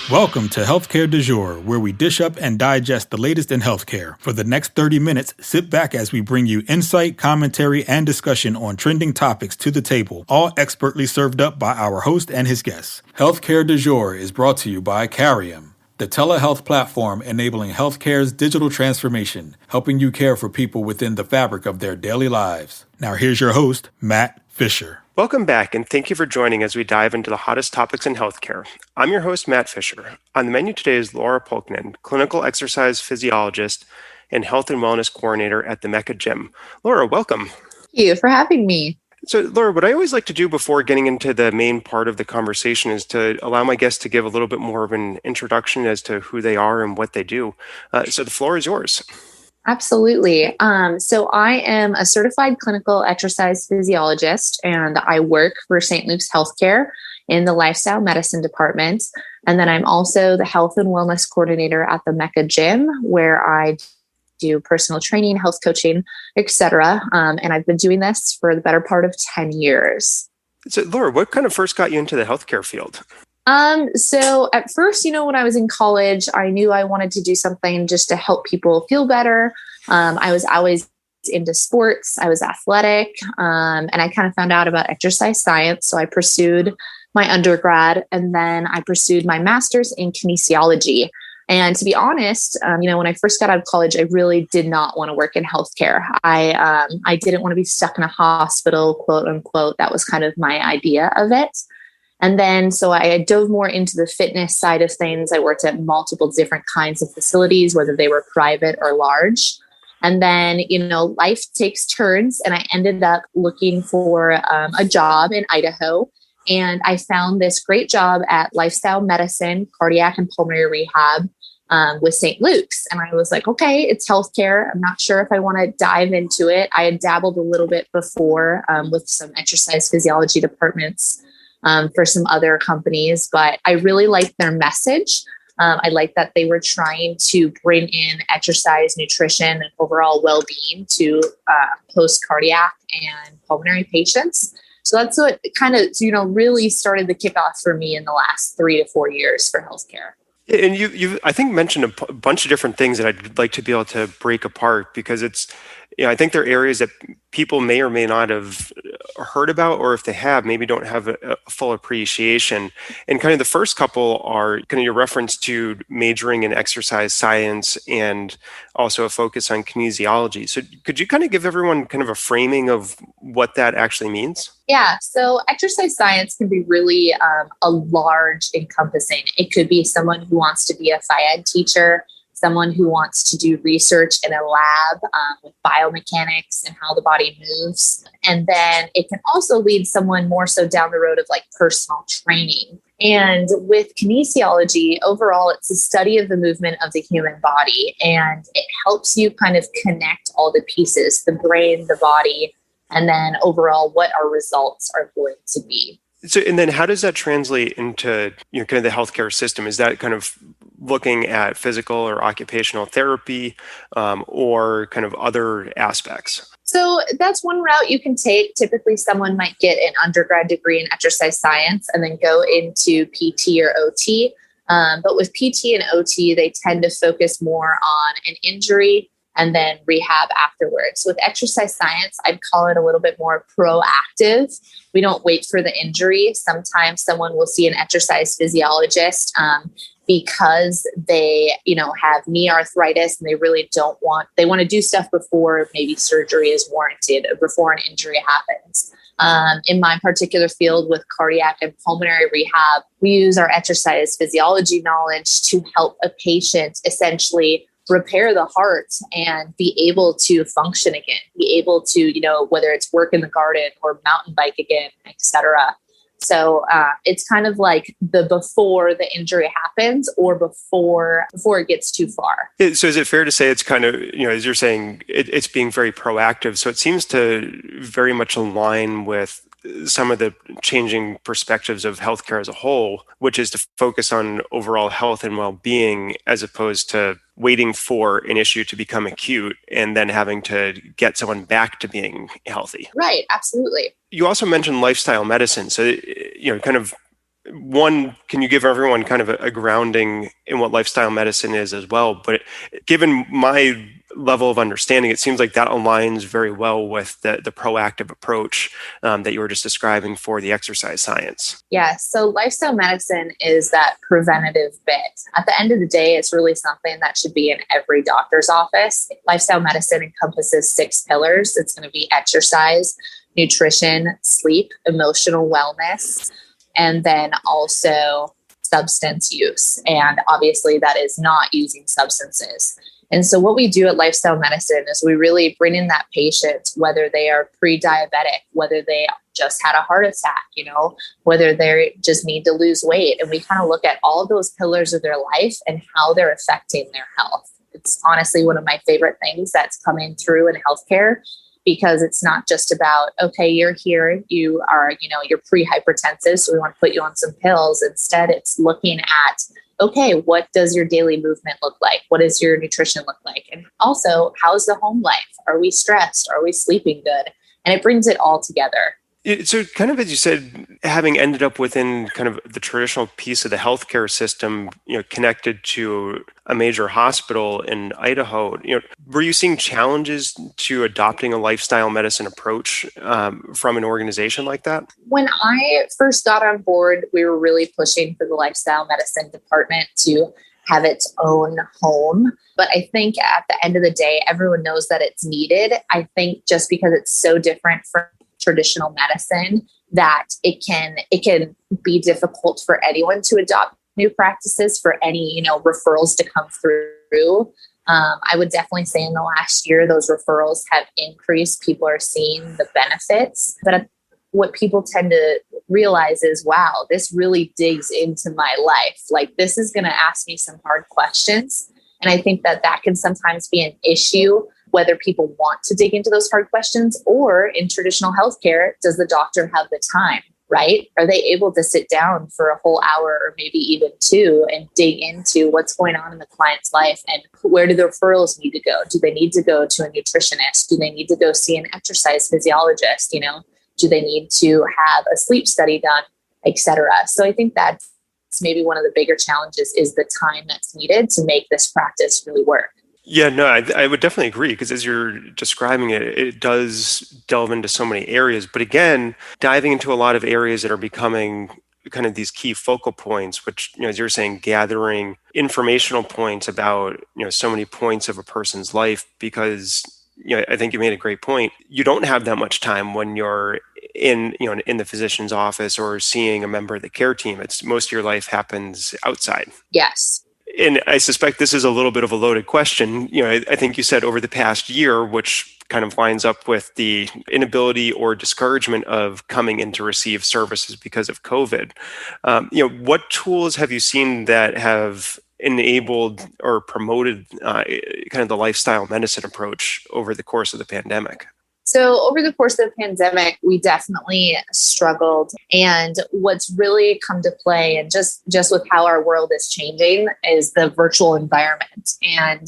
Welcome to Healthcare du Jour, where we dish up and digest the latest in healthcare. For the next 30 minutes, sit back as we bring you insight, commentary, and discussion on trending topics to the table, all expertly served up by our host and his guests. Healthcare du Jour is brought to you by Carium, the telehealth platform enabling healthcare's digital transformation, helping you care for people within the fabric of their daily lives. Now here's your host, Matt Fisher. Welcome back, and thank you for joining as we dive into the hottest topics in healthcare. I'm your host, Matt Fisher. On the menu today is Laura Pulkinen, clinical exercise physiologist and health and wellness coordinator at the Mecca Gym. Laura, welcome. Thank you for having me. So, Laura, what I always like to do before getting into the main part of the conversation is to allow my guests to give a little bit more of an introduction as to who they are and what they do. So the floor is yours. Absolutely. So I am a certified clinical exercise physiologist, and I work for St. Luke's Healthcare in the lifestyle medicine department. And then I'm also the health and wellness coordinator at the Mecca Gym, where I do personal training, health coaching, etc. And I've been doing this for the better part of 10 years. So, Laura, what kind of first got you into the healthcare field? So at first, when I was in college, I knew I wanted to do something just to help people feel better. I was always into sports. I was athletic. And I kind of found out about exercise science. So I pursued my undergrad, and then I pursued my master's in kinesiology. And to be honest, when I first got out of college, I really did not want to work in healthcare. I didn't want to be stuck in a hospital, quote unquote. That was kind of my idea of it. And then, so I dove more into the fitness side of things. I worked at multiple different kinds of facilities, whether they were private or large. And then, life takes turns, and I ended up looking for a job in Idaho. And I found this great job at lifestyle medicine, cardiac and pulmonary rehab with St. Luke's. And I was like, okay, it's healthcare. I'm not sure if I want to dive into it. I had dabbled a little bit before with some exercise physiology departments for some other companies, but I really liked their message. I liked that they were trying to bring in exercise, nutrition, and overall well-being to post-cardiac and pulmonary patients. So that's what kind of, really started the kickoff for me in the last 3 to 4 years for healthcare. And you I think, mentioned a bunch of different things that I'd like to be able to break apart, because it's, I think there are areas that people may or may not have heard about, or if they have, maybe don't have a full appreciation. And kind of the first couple are kind of your reference to majoring in exercise science and also a focus on kinesiology. So could you kind of give everyone kind of a framing of what that actually means? Yeah, so exercise science can be really a large encompassing. It could be someone who wants to be a phys ed teacher, someone who wants to do research in a lab with biomechanics and how the body moves. And then it can also lead someone more so down the road of like personal training. And with kinesiology, overall, it's a study of the movement of the human body, and it helps you kind of connect all the pieces, the brain, the body, and then overall what our results are going to be. So, and then how does that translate into kind of the healthcare system? Is that kind of looking at physical or occupational therapy or kind of other aspects? So that's one route you can take. Typically, someone might get an undergrad degree in exercise science and then go into PT or OT. But with PT and OT, they tend to focus more on an injury and then rehab afterwards. With exercise science, I'd call it a little bit more proactive. We don't wait for the injury. Sometimes someone will see an exercise physiologist because they, have knee arthritis and they really they want to do stuff before maybe surgery is warranted or before an injury happens. In my particular field with cardiac and pulmonary rehab, we use our exercise physiology knowledge to help a patient essentially repair the heart and be able to function again, be able to, whether it's work in the garden or mountain bike again, etc. So it's kind of like the before the injury happens or before it gets too far. So is it fair to say it's kind of, as you're saying, it's being very proactive. So it seems to very much align with some of the changing perspectives of healthcare as a whole, which is to focus on overall health and well-being as opposed to waiting for an issue to become acute and then having to get someone back to being healthy. Right, absolutely. You also mentioned lifestyle medicine. So, kind of one, can you give everyone kind of a grounding in what lifestyle medicine is as well? But given my level of understanding, it seems like that aligns very well with the proactive approach that you were just describing for the exercise science. Yeah. So lifestyle medicine is that preventative bit. At the end of the day, it's really something that should be in every doctor's office. Lifestyle medicine encompasses 6 pillars. It's going to be exercise, nutrition, sleep, emotional wellness, and then also substance use. And obviously that is not using substances. And so what we do at lifestyle medicine is we really bring in that patient, whether they are pre-diabetic, whether they just had a heart attack, whether they just need to lose weight. And we kind of look at all of those pillars of their life and how they're affecting their health. It's honestly one of my favorite things that's coming through in healthcare, because it's not just about, okay, you're here, you are, you're pre-hypertensive, so we want to put you on some pills. Instead, it's looking at, okay, what does your daily movement look like? What does your nutrition look like? And also, how's the home life? Are we stressed? Are we sleeping good? And it brings it all together. So kind of as you said, having ended up within kind of the traditional piece of the healthcare system, connected to a major hospital in Idaho, were you seeing challenges to adopting a lifestyle medicine approach from an organization like that? When I first got on board, we were really pushing for the lifestyle medicine department to have its own home. But I think at the end of the day, everyone knows that it's needed. I think just because it's so different from traditional medicine, that it can be difficult for anyone to adopt new practices, for any referrals to come through. I would definitely say in the last year, those referrals have increased. People are seeing the benefits. But what people tend to realize is, wow, this really digs into my life. Like, this is going to ask me some hard questions. And I think that can sometimes be an issue, whether people want to dig into those hard questions, or in traditional healthcare, does the doctor have the time, right? Are they able to sit down for a whole hour or maybe even 2 and dig into what's going on in the client's life, and where do the referrals need to go? Do they need to go to a nutritionist? Do they need to go see an exercise physiologist? Do they need to have a sleep study done, et cetera? So I think that's maybe one of the bigger challenges, is the time that's needed to make this practice really work. Yeah, no, I would definitely agree, because as you're describing it, it does delve into so many areas. But again, diving into a lot of areas that are becoming kind of these key focal points, which, as you're saying, gathering informational points about, so many points of a person's life, because, I think you made a great point. You don't have that much time when you're in the physician's office or seeing a member of the care team. It's most of your life happens outside. Yes. And I suspect this is a little bit of a loaded question. I think you said over the past year, which kind of lines up with the inability or discouragement of coming in to receive services because of COVID. What tools have you seen that have enabled or promoted kind of the lifestyle medicine approach over the course of the pandemic? So over the course of the pandemic, we definitely struggled. And what's really come to play, and just with how our world is changing, is the virtual environment. And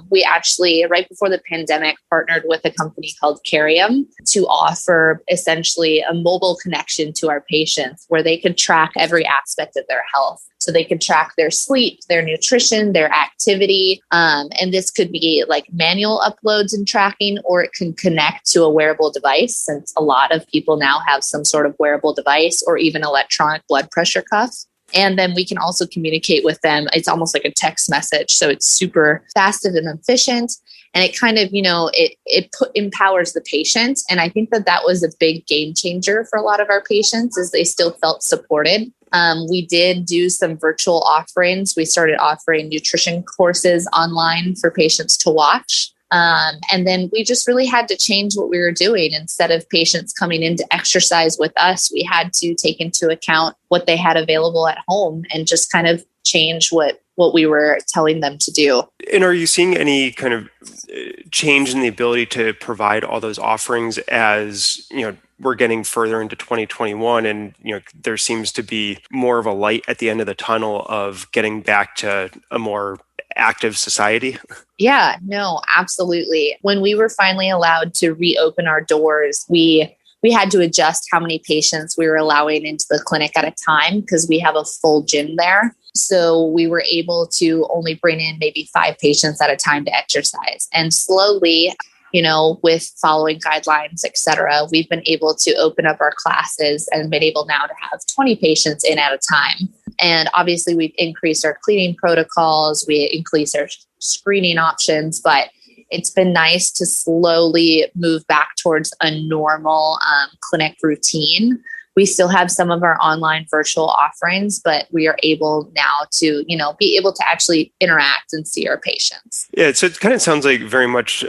we actually, right before the pandemic, partnered with a company called Carium to offer essentially a mobile connection to our patients, where they could track every aspect of their health. So they could track their sleep, their nutrition, their activity. And this could be like manual uploads and tracking, or it can connect to a wearable device, since a lot of people now have some sort of wearable device or even electronic blood pressure cuff. And then we can also communicate with them. It's almost like a text message. So it's super fast and efficient. And it kind of, empowers the patient. And I think that was a big game changer for a lot of our patients, is they still felt supported. We did do some virtual offerings. We started offering nutrition courses online for patients to watch. And then we just really had to change what we were doing. Instead of patients coming in to exercise with us, we had to take into account what they had available at home and just kind of change what we were telling them to do. And are you seeing any kind of change in the ability to provide all those offerings as, we're getting further into 2021, and, there seems to be more of a light at the end of the tunnel of getting back to a more active society? Yeah, no, absolutely. When we were finally allowed to reopen our doors, we we had to adjust how many patients we were allowing into the clinic at a time because we have a full gym there. So we were able to only bring in maybe 5 patients at a time to exercise. And slowly, with following guidelines, et cetera, we've been able to open up our classes and been able now to have 20 patients in at a time. And obviously we've increased our cleaning protocols, we increased our screening options, but it's been nice to slowly move back towards a normal clinic routine. We still have some of our online virtual offerings, but we are able now to, be able to actually interact and see our patients. Yeah, so it kind of sounds like very much,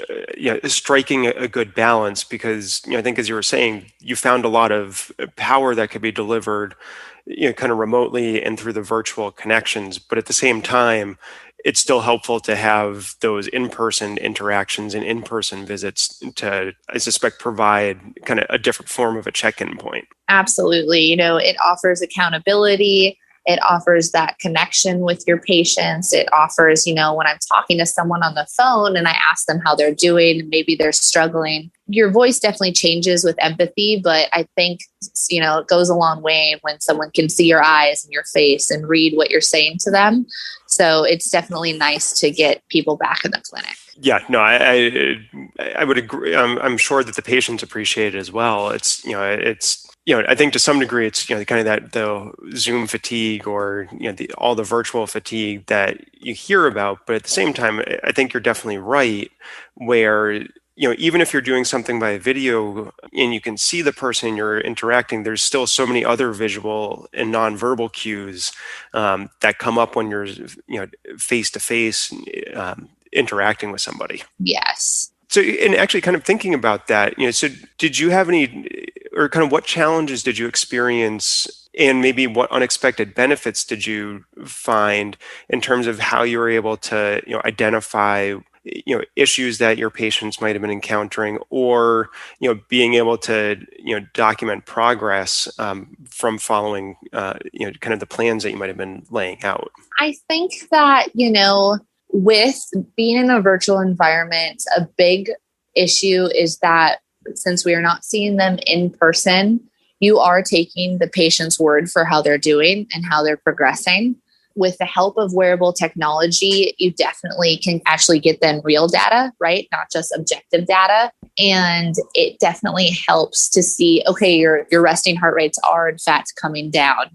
striking a good balance because, I think as you were saying, you found a lot of power that could be delivered, kind of remotely and through the virtual connections. But at the same time, it's still helpful to have those in-person interactions and in-person visits to, I suspect, provide kind of a different form of a check-in point. Absolutely. It offers accountability. It offers that connection with your patients. It offers, when I'm talking to someone on the phone and I ask them how they're doing and maybe they're struggling, your voice definitely changes with empathy. But I think, it goes a long way when someone can see your eyes and your face and read what you're saying to them. So it's definitely nice to get people back in the clinic. Yeah, no, I would agree. I'm sure that the patients appreciate it as well. I think to some degree it's, kind of that the Zoom fatigue or, all the virtual fatigue that you hear about. But at the same time, I think you're definitely right where, even if you're doing something by video and you can see the person you're interacting, there's still so many other visual and nonverbal cues that come up when you're, face to face interacting with somebody. Yes. So, and actually kind of thinking about that, so did you have any, or kind of what challenges did you experience and maybe what unexpected benefits did you find in terms of how you were able to, identify, issues that your patients might have been encountering or, being able to, document progress from following, kind of the plans that you might have been laying out? I think that, with being in a virtual environment, a big issue is that since we are not seeing them in person, you are taking the patient's word for how they're doing and how they're progressing. With the help of wearable technology, you definitely can actually get them real data, right? Not just objective data. And it definitely helps to see, okay, your resting heart rates are in fact coming down,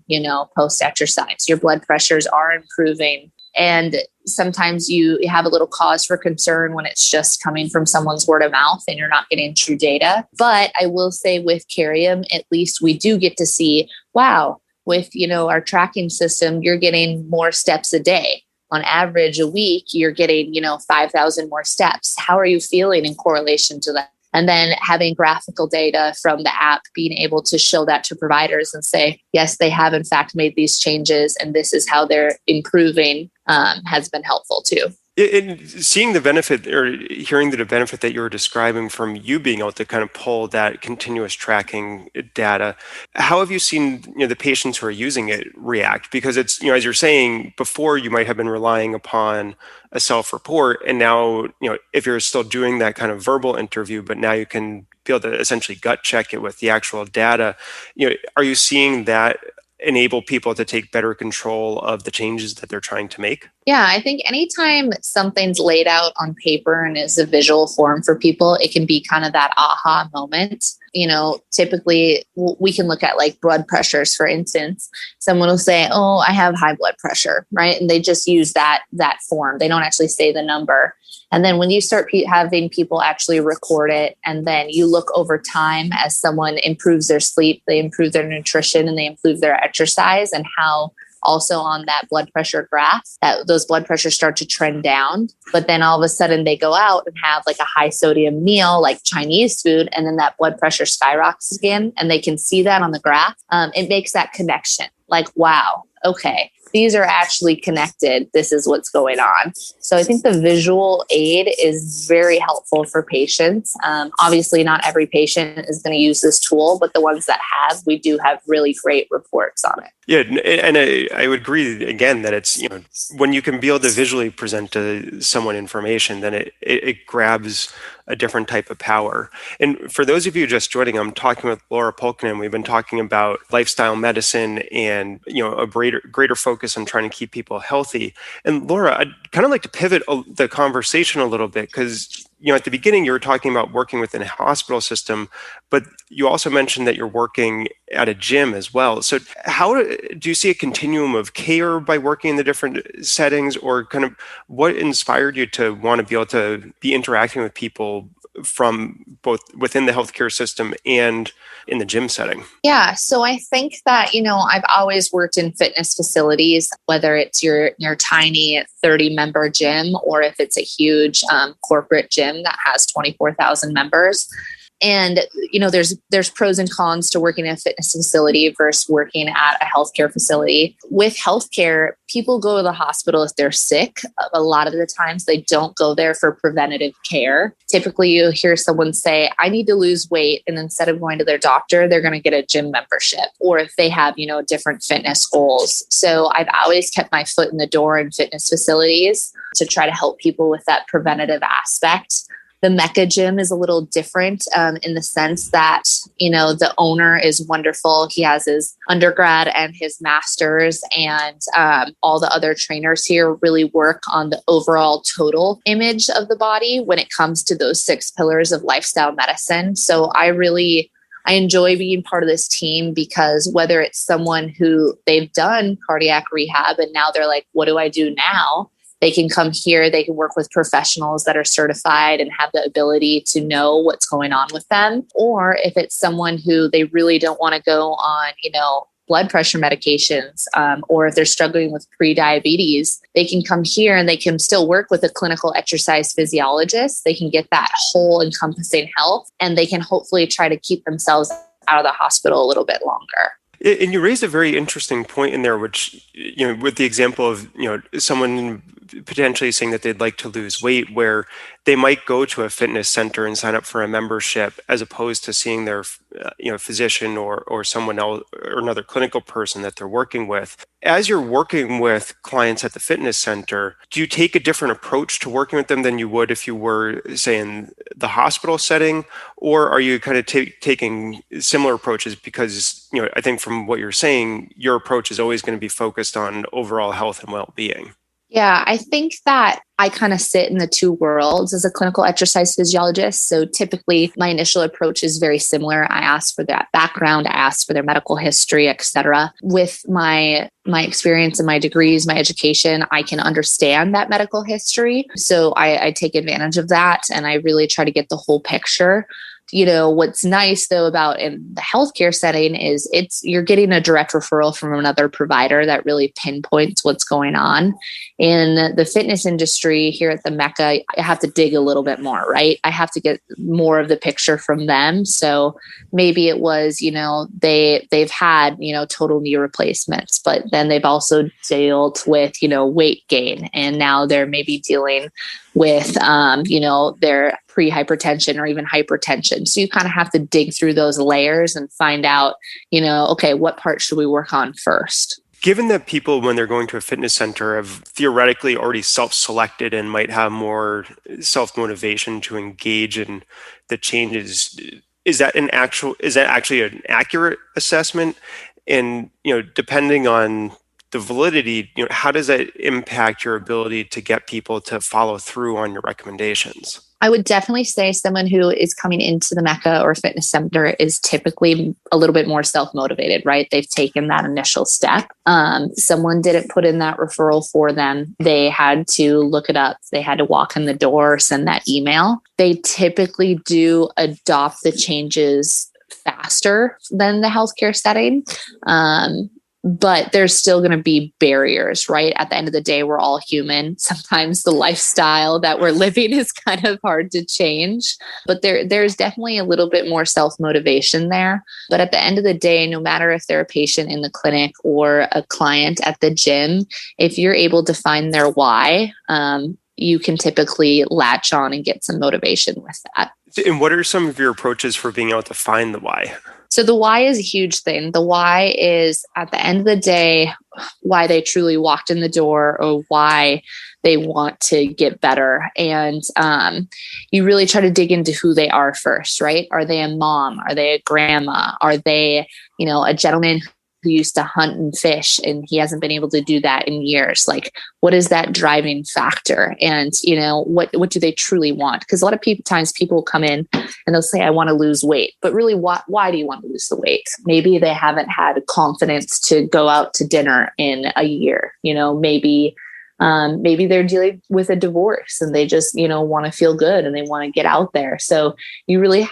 post-exercise. Your blood pressures are improving. And sometimes you have a little cause for concern when it's just coming from someone's word of mouth and you're not getting true data. But I will say with Carium, at least we do get to see, wow, with, our tracking system, you're getting more steps a day. On average, a week, you're getting, 5,000 more steps. How are you feeling in correlation to that? And then having graphical data from the app, being able to show that to providers and say, yes, they have in fact made these changes and this is how they're improving has been helpful too. In seeing the benefit or hearing the benefit that you were describing from you being able to kind of pull that continuous tracking data, how have you seen the patients who are using it react? Because it's, as you're saying, before you might have been relying upon a self-report, and now, if you're still doing that kind of verbal interview, but now you can be able to essentially gut check it with the actual data, are you seeing that enable people to take better control of the changes that they're trying to make? Yeah, I think anytime something's laid out on paper and is a visual form for people, it can be kind of that aha moment. Typically we can look at like blood pressures, for instance. Someone will say, oh, I have high blood pressure, right? And they just use that form. They don't actually say the number. And then when you start having people actually record it, and then you look over time as someone improves their sleep, they improve their nutrition, and they improve their exercise, and how also on that blood pressure graph, that those blood pressures start to trend down. But then all of a sudden they go out and have like a high sodium meal, like Chinese food, and then that blood pressure skyrockets again, and they can see that on the graph. It makes that connection. Like, wow, okay, these are actually connected. This is what's going on. So I think the visual aid is very helpful for patients. Obviously, not every patient is going to use this tool, but the ones that have, we do have really great reports on it. Yeah, and I would agree again that it's, when you can be able to visually present to someone information, then it grabs a different type of power. And for those of you just joining, I'm talking with Laura Pulkinen. We've been talking about lifestyle medicine and, a greater focus on trying to keep people healthy. And Laura, I'd kind of like to pivot the conversation a little bit because, at the beginning you were talking about working within a hospital system, but you also mentioned that you're working at a gym as well. So how do you see a continuum of care by working in the different settings, or kind of what inspired you to want to be able to be interacting with people from both within the healthcare system and in the gym setting? Yeah. So I think that, I've always worked in fitness facilities, whether it's your tiny 30-member gym or if it's a huge corporate gym that has 24,000 members. And, there's pros and cons to working in a fitness facility versus working at a healthcare facility. With healthcare, people go to the hospital if they're sick. A lot of the times they don't go there for preventative care. Typically, you hear someone say, I need to lose weight. And instead of going to their doctor, they're going to get a gym membership, or if they have, different fitness goals. So I've always kept my foot in the door in fitness facilities to try to help people with that preventative aspect. The Mecca Gym is a little different in the sense that, the owner is wonderful. He has his undergrad and his master's, and all the other trainers here really work on the overall total image of the body when it comes to those 6 pillars of lifestyle medicine. So I enjoy being part of this team because whether it's someone who they've done cardiac rehab and now they're like, what do I do now? They can come here, they can work with professionals that are certified and have the ability to know what's going on with them. Or if it's someone who they really don't want to go on, blood pressure medications, or if they're struggling with pre-diabetes, they can come here and they can still work with a clinical exercise physiologist. They can get that whole encompassing health, and they can hopefully try to keep themselves out of the hospital a little bit longer. And you raised a very interesting point in there, which, with the example of, someone potentially saying that they'd like to lose weight, where they might go to a fitness center and sign up for a membership as opposed to seeing their, physician or someone else or another clinical person that they're working with. As you're working with clients at the fitness center, do you take a different approach to working with them than you would if you were, say, in the hospital setting? Or are you kind of taking similar approaches? Because, I think from what you're saying, your approach is always going to be focused on overall health and well-being. Yeah, I think that I kind of sit in the two worlds as a clinical exercise physiologist. So typically my initial approach is very similar. I ask for that background, I ask for their medical history, et cetera. With my experience and my degrees, my education, I can understand that medical history. So I take advantage of that and I really try to get the whole picture. What's nice though about in the healthcare setting is you're getting a direct referral from another provider that really pinpoints what's going on. In the fitness industry here at the Mecca, I have to dig a little bit more, right? I have to get more of the picture from them. So maybe it was, they've had, total knee replacements, but then they've also dealt with, weight gain. And now they're maybe dealing with, their pre-hypertension or even hypertension. So you kind of have to dig through those layers and find out, okay, what part should we work on first? Given that people, when they're going to a fitness center, have theoretically already self-selected and might have more self-motivation to engage in the changes, is that actually an accurate assessment? And, depending on the validity, how does that impact your ability to get people to follow through on your recommendations? I would definitely say someone who is coming into the Mecca or fitness center is typically a little bit more self-motivated, right? They've taken that initial step. Someone didn't put in that referral for them. They had to look it up. They had to walk in the door, send that email. They typically do adopt the changes faster than the healthcare setting. But there's still going to be barriers, right? At the end of the day, we're all human. Sometimes the lifestyle that we're living is kind of hard to change, but there's definitely a little bit more self-motivation there. But at the end of the day, no matter if they're a patient in the clinic or a client at the gym, if you're able to find their why, you can typically latch on and get some motivation with that. And what are some of your approaches for being able to find the why? So the why is a huge thing. The why is, at the end of the day, they truly walked in the door or why they want to get better. And you really try to dig into who they are first, right? Are they a mom? Are they a grandma? Are they, a gentleman who used to hunt and fish and he hasn't been able to do that in years? Like, what is that driving factor? And, what do they truly want? Because a lot of times people come in and they'll say, I want to lose weight, but really why do you want to lose the weight? Maybe they haven't had confidence to go out to dinner in a year, maybe they're dealing with a divorce and they just, want to feel good and they want to get out there. So you really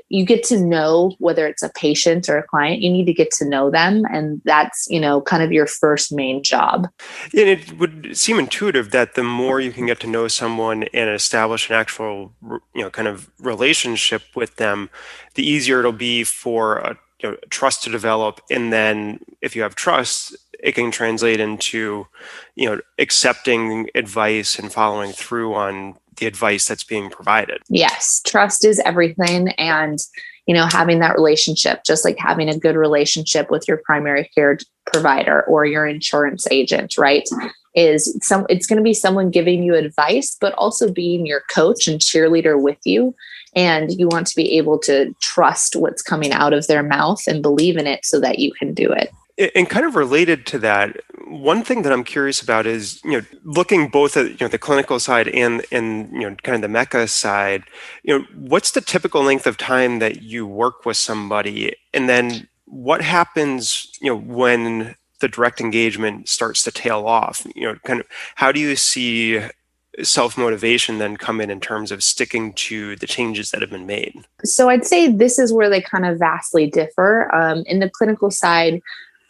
you get to know whether it's a patient or a client, you need to get to know them. And that's, kind of your first main job. And it would seem intuitive that the more you can get to know someone and establish an actual, kind of relationship with them, the easier it'll be for trust to develop. And then if you have trust, it can translate into, accepting advice and following through on the advice that's being provided. Yes. Trust is everything. And, having that relationship, just like having a good relationship with your primary care provider or your insurance agent, right? It's going to be someone giving you advice, but also being your coach and cheerleader with you. And you want to be able to trust what's coming out of their mouth and believe in it so that you can do it. And kind of related to that, one thing that I'm curious about is, looking both at, the clinical side and kind of the Mecca side, what's the typical length of time that you work with somebody? And then what happens, when the direct engagement starts to tail off? Kind of how do you see self-motivation then come in terms of sticking to the changes that have been made? So I'd say this is where they kind of vastly differ. In the clinical side,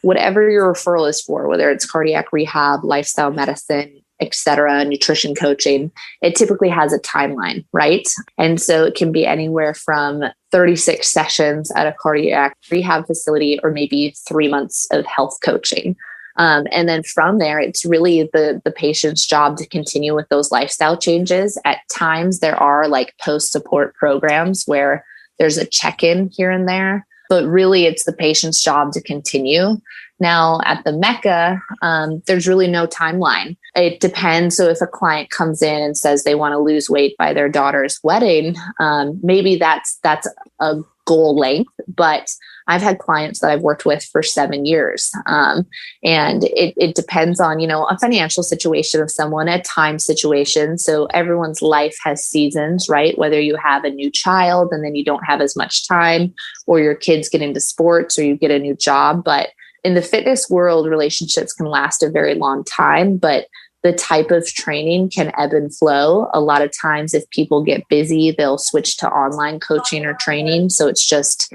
whatever your referral is for, whether it's cardiac rehab, lifestyle medicine, et cetera, nutrition coaching, it typically has a timeline, right? And so it can be anywhere from 36 sessions at a cardiac rehab facility or maybe 3 months of health coaching. And then from there, it's really the patient's job to continue with those lifestyle changes. At times, there are like post-support programs where there's a check-in here and there, but really it's the patient's job to continue. Now at the Mecca, there's really no timeline. It depends. So if a client comes in and says they want to lose weight by their daughter's wedding, maybe that's a goal length, but I've had clients that I've worked with for 7 years. And it depends on, a financial situation of someone, a time situation. So everyone's life has seasons, right? Whether you have a new child and then you don't have as much time, or your kids get into sports or you get a new job. But in the fitness world, relationships can last a very long time, but the type of training can ebb and flow. A lot of times if people get busy, they'll switch to online coaching or training. So it's just,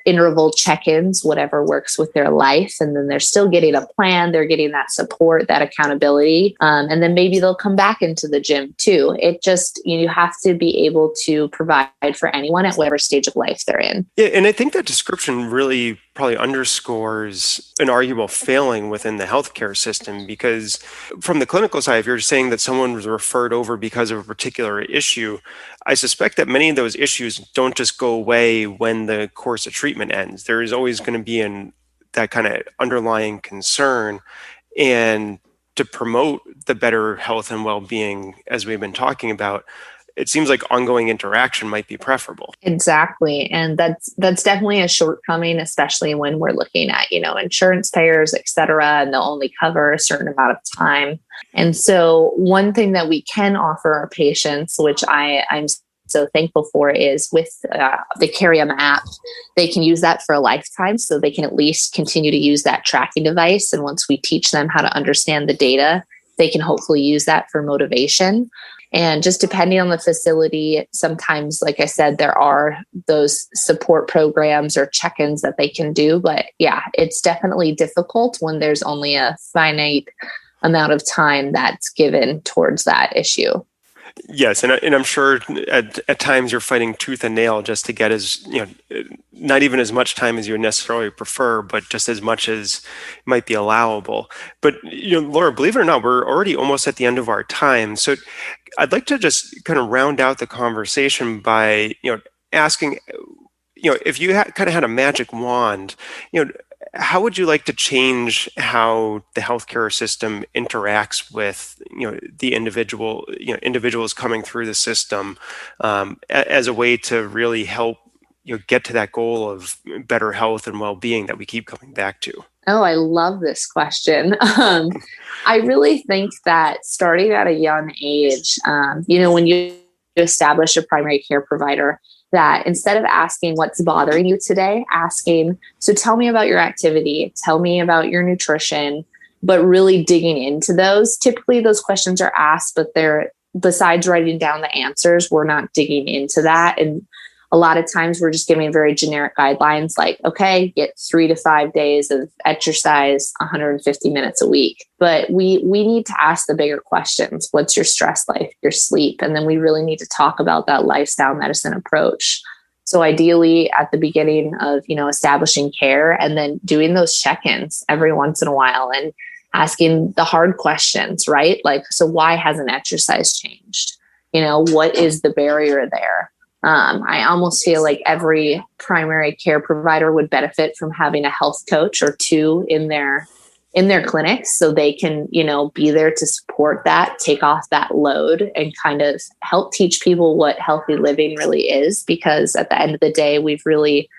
interval check-ins, whatever works with their life. And then they're still getting a plan. They're getting that support, that accountability. And then maybe they'll come back into the gym too. It just, you have to be able to provide for anyone at whatever stage of life they're in. Yeah, and I think that description really probably underscores an arguable failing within the healthcare system, because from the clinical side, if you're saying that someone was referred over because of a particular issue, I suspect that many of those issues don't just go away when the course of treatment ends. There is always going to be that kind of underlying concern. And to promote the better health and well-being, as we've been talking about, it seems like ongoing interaction might be preferable. Exactly. And that's definitely a shortcoming, especially when we're looking at, insurance payers, et cetera, and they'll only cover a certain amount of time. And so one thing that we can offer our patients, which I'm so thankful for, is with the Carium app, they can use that for a lifetime. So they can at least continue to use that tracking device. And once we teach them how to understand the data, they can hopefully use that for motivation. And just depending on the facility, sometimes, like I said, there are those support programs or check-ins that they can do. But yeah, it's definitely difficult when there's only a finite amount of time that's given towards that issue. Yes, and I'm sure at times you're fighting tooth and nail just to get not even as much time as you would necessarily prefer, but just as much as might be allowable. But Laura, believe it or not, we're already almost at the end of our time. So I'd like to just kind of round out the conversation by asking, if you kind of had a magic wand, how would you like to change how the healthcare system interacts with the individuals coming through the system, as a way to really help get to that goal of better health and well-being that we keep coming back to? Oh, I love this question. I really think that starting at a young age, when you establish a primary care provider, that instead of asking what's bothering you today, asking, so tell me about your activity, tell me about your nutrition, but really digging into those. Typically those questions are asked, but they're, besides writing down the answers, we're not digging into that. And a lot of times we're just giving very generic guidelines like, okay, get 3 to 5 days of exercise, 150 minutes a week. But we need to ask the bigger questions. What's your stress life, your sleep? And then we really need to talk about that lifestyle medicine approach. So ideally at the beginning of, establishing care, and then doing those check-ins every once in a while and asking the hard questions, right? Like, so why hasn't exercise changed? What is the barrier there? I almost feel like every primary care provider would benefit from having a health coach or two in their clinics, so they can, be there to support that, take off that load, and kind of help teach people what healthy living really is. Because at the end of the day, we've really,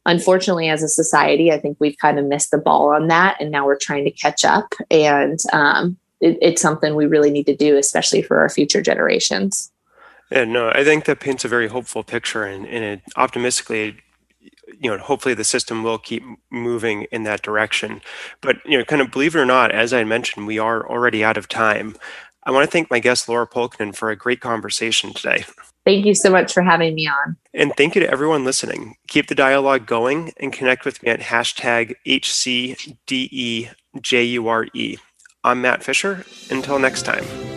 unfortunately, as a society, I think we've kind of missed the ball on that, and now we're trying to catch up. And it's something we really need to do, especially for our future generations. And no, I think that paints a very hopeful picture, and it optimistically, hopefully the system will keep moving in that direction. But, kind of believe it or not, as I mentioned, we are already out of time. I want to thank my guest, Laura Pulkinen, for a great conversation today. Thank you so much for having me on. And thank you to everyone listening. Keep the dialogue going and connect with me at #HCDEJURE. I'm Matt Fisher. Until next time.